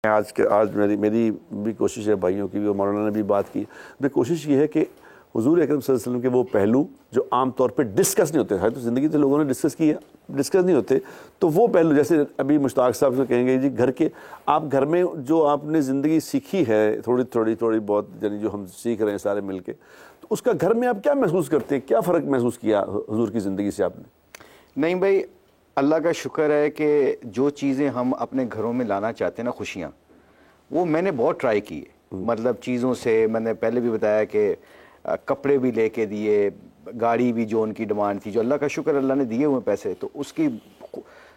آج میری بھی کوشش ہے، بھائیوں کی بھی، اور مولانا نے بھی بات کی، میں کوشش یہ ہے کہ حضور اکرم صلی اللہ علیہ وسلم کے وہ پہلو جو عام طور پہ ڈسکس نہیں ہوتے، تو زندگی سے لوگوں نے ڈسکس کیا، ڈسکس نہیں ہوتے، تو وہ پہلو جیسے ابھی مشتاق صاحب سے کہیں گے جی گھر کے، آپ گھر میں جو آپ نے زندگی سیکھی ہے تھوڑی بہت، یعنی جو ہم سیکھ رہے ہیں سارے مل کے، تو اس کا گھر میں آپ کیا محسوس کرتے ہیں؟ کیا فرق محسوس کیا حضور کی زندگی سے آپ نے؟ نہیں بھائی، اللہ کا شکر ہے کہ جو چیزیں ہم اپنے گھروں میں لانا چاہتے ہیں نا، خوشیاں، وہ میں نے بہت ٹرائی کی ہے. مطلب چیزوں سے میں نے پہلے بھی بتایا کہ کپڑے بھی لے کے دیے، گاڑی بھی جو ان کی ڈیمانڈ تھی، جو اللہ کا شکر اللہ نے دیے ہوئے پیسے، تو اس کی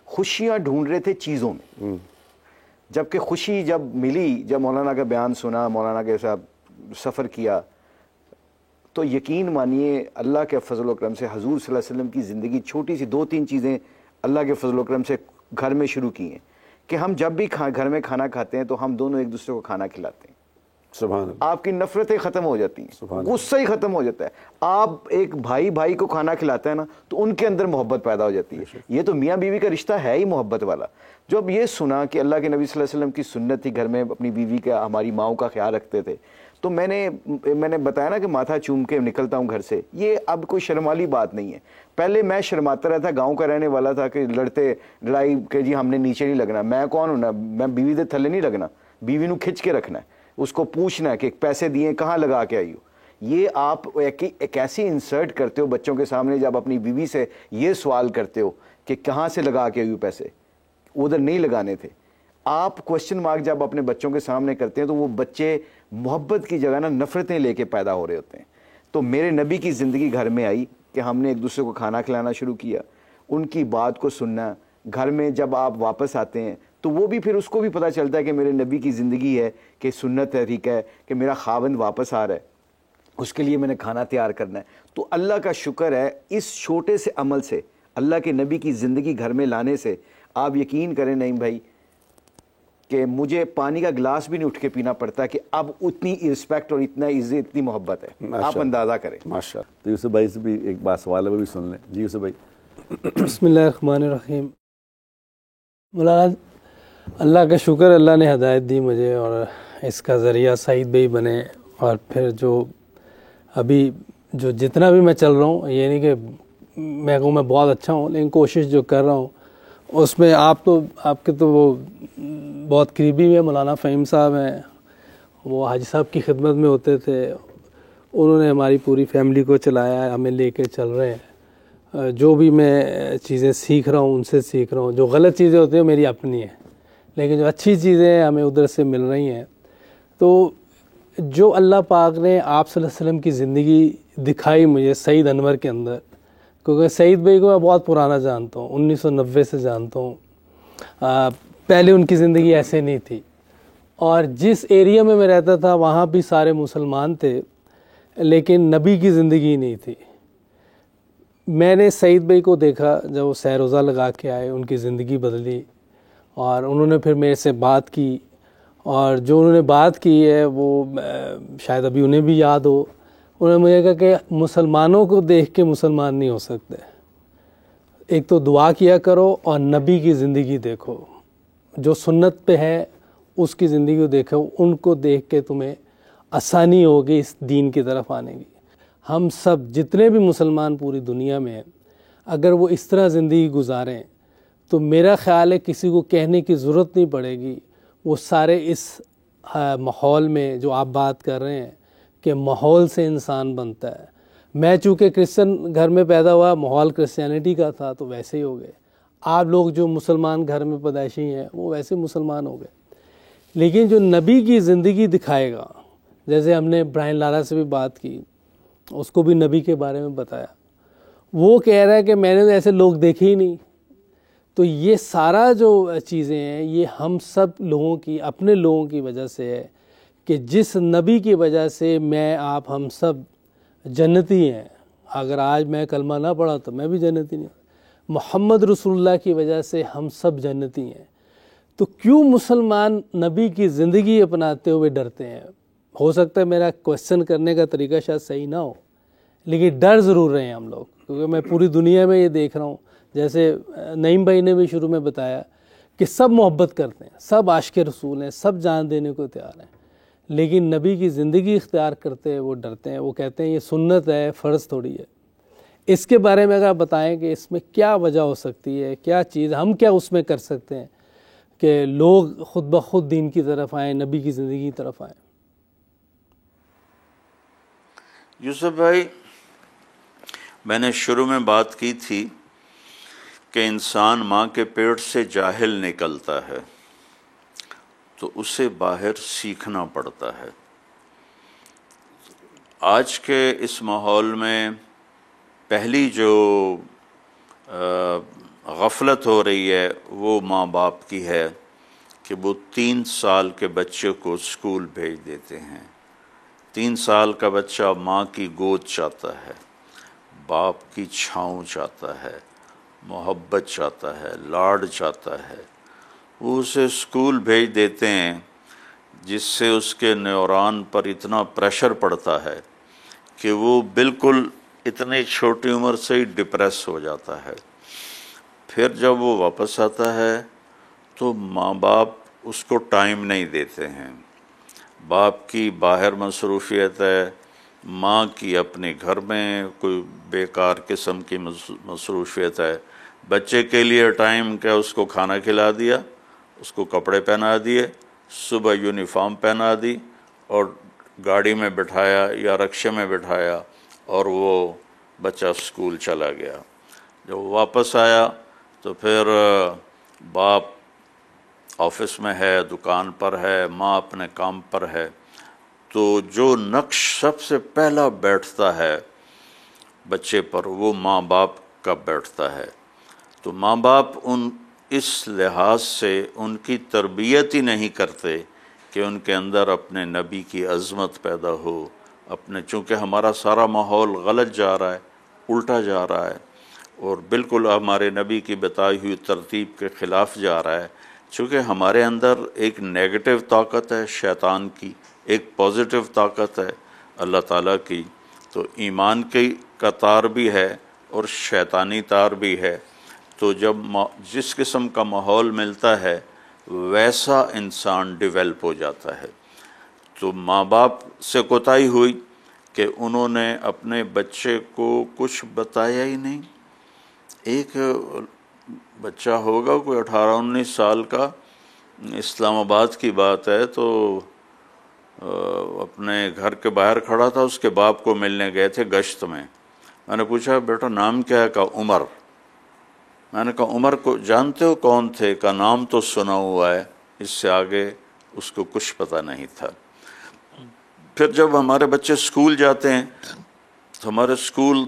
خوشیاں ڈھونڈ رہے تھے چیزوں میں. جبکہ خوشی جب ملی، جب مولانا کا بیان سنا، مولانا کے ساتھ سفر کیا، تو یقین مانیے اللہ کے فضل و کرم سے حضور صلی اللہ علیہ وسلم کی زندگی چھوٹی سی 2-3 چیزیں اللہ کے فضل و کرم سے گھر میں شروع کی ہیں کہ ہم جب بھی گھر میں کھانا کھاتے ہیں تو ہم دونوں ایک دوسرے کو کھانا کھلاتے ہیں. سبحان اللہ. آپ کی نفرتیں ختم ہو جاتی ہیں، غصہ ہی ختم ہو جاتا ہے. آپ ایک بھائی کو کھانا کھلاتے ہیں نا، تو ان کے اندر محبت پیدا ہو جاتی ہے. یہ تو میاں بیوی کا رشتہ ہے ہی محبت والا. جب یہ سنا کہ اللہ کے نبی صلی اللہ علیہ وسلم کی سنت تھی، گھر میں اپنی بیوی کا، ہماری ماؤں کا خیال رکھتے تھے، تو میں نے بتایا نا کہ ماتھا چوم کے نکلتا ہوں گھر سے. یہ اب کوئی شرم والی بات نہیں ہے. پہلے میں شرماتا رہتا، گاؤں کا رہنے والا تھا، کہ لڑائی کہ جی ہم نے نیچے نہیں لگنا. میں کون ہوں نا، میں بیوی دے تھلے نہیں لگنا، بیوی نو کھچ کے رکھنا ہے، اس کو پوچھنا ہے کہ پیسے دیے کہاں لگا کے آئی ہو. یہ آپ ایک ایسی انسرٹ کرتے ہو بچوں کے سامنے، جب اپنی بیوی سے یہ سوال کرتے ہو کہ کہاں سے لگا کے آئی ہو پیسے، ادھر نہیں لگانے تھے. آپ کوشچن مارک جب اپنے بچوں کے سامنے کرتے ہیں تو وہ بچے محبت کی جگہ نا نفرتیں لے کے پیدا ہو رہے ہوتے ہیں. تو میرے نبی کی زندگی گھر میں آئی کہ ہم نے ایک دوسرے کو کھانا کھلانا شروع کیا، ان کی بات کو سننا. گھر میں جب آپ واپس آتے ہیں تو وہ بھی پھر اس کو بھی پتہ چلتا ہے کہ میرے نبی کی زندگی ہے، کہ سنت ہے، ٹھیک ہے، کہ میرا خاوند واپس آ رہا ہے، اس کے لیے میں نے کھانا تیار کرنا ہے. تو اللہ کا شکر ہے، اس چھوٹے سے عمل سے، اللہ کے نبی کی زندگی گھر میں لانے سے، آپ یقین کریں نہیں بھائی کہ مجھے پانی کا گلاس بھی نہیں اٹھ کے پینا پڑتا کہ اب اتنی رسپیکٹ اور اتنا عزت، اتنی محبت ہے. آپ اندازہ کریں. ماشاء اللہ. تو یوسف بھائی سے بھی ایک بات سوال ہے، وہ بھی سن لیں. جی یوسف بھائی. بسم اللہ الرحمن الرحیم. مولانا اللہ کا شکر، اللہ نے ہدایت دی مجھے، اور اس کا ذریعہ سعید بھائی بنے. اور پھر جو ابھی جو جتنا بھی میں چل رہا ہوں، یہ نہیں کہ میں کہوں میں بہت اچھا ہوں، لیکن کوشش جو کر رہا ہوں اس میں آپ کے تو وہ بہت قریبی ہیں، مولانا فہیم صاحب ہیں، وہ حاجی صاحب کی خدمت میں ہوتے تھے، انہوں نے ہماری پوری فیملی کو چلایا ہے، ہمیں لے کے چل رہے ہیں. جو بھی میں چیزیں سیکھ رہا ہوں ان سے سیکھ رہا ہوں. جو غلط چیزیں ہوتی ہیں میری اپنی ہیں، لیکن جو اچھی چیزیں ہمیں ادھر سے مل رہی ہیں. تو جو اللہ پاک نے آپ صلی اللہ علیہ وسلم کی زندگی دکھائی مجھے سعید انور کے اندر، کیونکہ سعید بھائی کو میں بہت پرانا جانتا ہوں، 1990 سے جانتا ہوں. پہلے ان کی زندگی ایسے نہیں تھی، اور جس ایریا میں رہتا تھا وہاں بھی سارے مسلمان تھے، لیکن نبی کی زندگی نہیں تھی. میں نے سعید بھائی کو دیکھا جب وہ سیر روزہ لگا کے آئے، ان کی زندگی بدلی، اور انہوں نے پھر میرے سے بات کی، اور جو انہوں نے بات کی ہے وہ شاید ابھی انہیں بھی یاد ہو. انہوں نے مجھے کہا کہ مسلمانوں کو دیکھ کے مسلمان نہیں ہو سکتے، ایک تو دعا کیا کرو اور نبی کی زندگی دیکھو، جو سنت پہ ہے اس کی زندگی کو دیکھو، ان کو دیکھ کے تمہیں آسانی ہوگی اس دین کی طرف آنے کی. ہم سب جتنے بھی مسلمان پوری دنیا میں ہیں، اگر وہ اس طرح زندگی گزاریں تو میرا خیال ہے کسی کو کہنے کی ضرورت نہیں پڑے گی. وہ سارے اس ماحول میں جو آپ بات کر رہے ہیں کہ ماحول سے انسان بنتا ہے. میں چونکہ کرسچن گھر میں پیدا ہوا، ماحول کرسچینٹی کا تھا، تو ویسے ہی ہو گئے. آپ لوگ جو مسلمان گھر میں پیدائشی ہیں وہ ویسے مسلمان ہو گئے. لیکن جو نبی کی زندگی دکھائے گا، جیسے ہم نے برائن لارا سے بھی بات کی، اس کو بھی نبی کے بارے میں بتایا، وہ کہہ رہا ہے کہ میں نے ایسے لوگ دیکھے ہی نہیں. تو یہ سارا جو چیزیں ہیں یہ ہم سب لوگوں کی، اپنے لوگوں کی وجہ سے ہے، کہ جس نبی کی وجہ سے میں آپ ہم سب جنتی ہیں. اگر آج میں کلمہ نہ پڑھا تو میں بھی جنتی نہیں. محمد رسول اللہ کی وجہ سے ہم سب جنتی ہیں. تو کیوں مسلمان نبی کی زندگی اپناتے ہوئے ڈرتے ہیں؟ ہو سکتا ہے میرا کویسچن کرنے کا طریقہ شاید صحیح نہ ہو، لیکن ڈر ضرور رہے ہیں ہم لوگ، کیونکہ میں پوری دنیا میں یہ دیکھ رہا ہوں. جیسے نعیم بھائی نے بھی شروع میں بتایا کہ سب محبت کرتے ہیں، سب عاشق رسول ہیں، سب جان دینے کو تیار ہیں، لیکن نبی کی زندگی اختیار کرتے ہیں وہ ڈرتے ہیں، وہ کہتے ہیں یہ سنت ہے، فرض تھوڑی ہے۔ اس کے بارے میں اگر بتائیں کہ اس میں کیا وجہ ہو سکتی ہے، کیا چیز ہم کیا اس میں کر سکتے ہیں کہ لوگ خود بخود دین کی طرف آئیں، نبی کی زندگی کی طرف آئیں؟ یوسف بھائی، میں نے شروع میں بات کی تھی کہ انسان ماں کے پیٹ سے جاہل نکلتا ہے تو اسے باہر سیکھنا پڑتا ہے۔ آج کے اس ماحول میں پہلی جو غفلت ہو رہی ہے وہ ماں باپ کی ہے کہ وہ 3 سال کے بچے کو اسکول بھیج دیتے ہیں۔ 3 سال کا بچہ ماں کی گود چاہتا ہے، باپ کی چھاؤں چاہتا ہے، محبت چاہتا ہے، لاڈ چاہتا ہے۔ وہ اسے اسکول بھیج دیتے ہیں جس سے اس کے نیورون پر اتنا پریشر پڑتا ہے کہ وہ بالکل اتنی چھوٹی عمر سے ہی ڈپریس ہو جاتا ہے۔ پھر جب وہ واپس آتا ہے تو ماں باپ اس کو ٹائم نہیں دیتے ہیں۔ باپ کی باہر مصروفیت ہے، ماں کی اپنے گھر میں کوئی بیکار قسم کی مصروفیت ہے۔ بچے کے لیے ٹائم کیا، اس کو کھانا کھلا دیا، اس کو کپڑے پہنا دیے، صبح یونیفارم پہنا دی اور گاڑی میں بٹھایا یا رکشے میں بٹھایا اور وہ بچہ اسکول چلا گیا۔ جب واپس آیا تو پھر باپ آفس میں ہے، دکان پر ہے، ماں اپنے کام پر ہے، تو جو نقش سب سے پہلا بیٹھتا ہے بچے پر وہ ماں باپ کا بیٹھتا ہے۔ تو ماں باپ اس لحاظ سے ان کی تربیت ہی نہیں کرتے کہ ان کے اندر اپنے نبی کی عظمت پیدا ہو، چونکہ ہمارا سارا ماحول غلط جا رہا ہے، الٹا جا رہا ہے اور بالکل ہمارے نبی کی بتائی ہوئی ترتیب کے خلاف جا رہا ہے۔ چونکہ ہمارے اندر ایک نیگیٹو طاقت ہے شیطان کی، ایک پازیٹیو طاقت ہے اللہ تعالیٰ کی، تو ایمان کا تار بھی ہے اور شیطانی تار بھی ہے۔ تو جب جس قسم کا ماحول ملتا ہے ویسا انسان ڈیولپ ہو جاتا ہے۔ تو ماں باپ سے کوتاہی ہوئی کہ انہوں نے اپنے بچے کو کچھ بتایا ہی نہیں۔ ایک بچہ ہوگا کوئی 18-19 سال کا، اسلام آباد کی بات ہے، تو اپنے گھر کے باہر کھڑا تھا، اس کے باپ کو ملنے گئے تھے گشت میں۔ میں نے پوچھا بیٹا نام کیا ہے؟ کہا عمر۔ میں نے کہا عمر کو جانتے ہو کون تھے؟ کا نام تو سنا ہوا ہے، اس سے آگے اس کو کچھ پتہ نہیں تھا۔ پھر جب ہمارے بچے اسکول جاتے ہیں تو ہمارے اسکول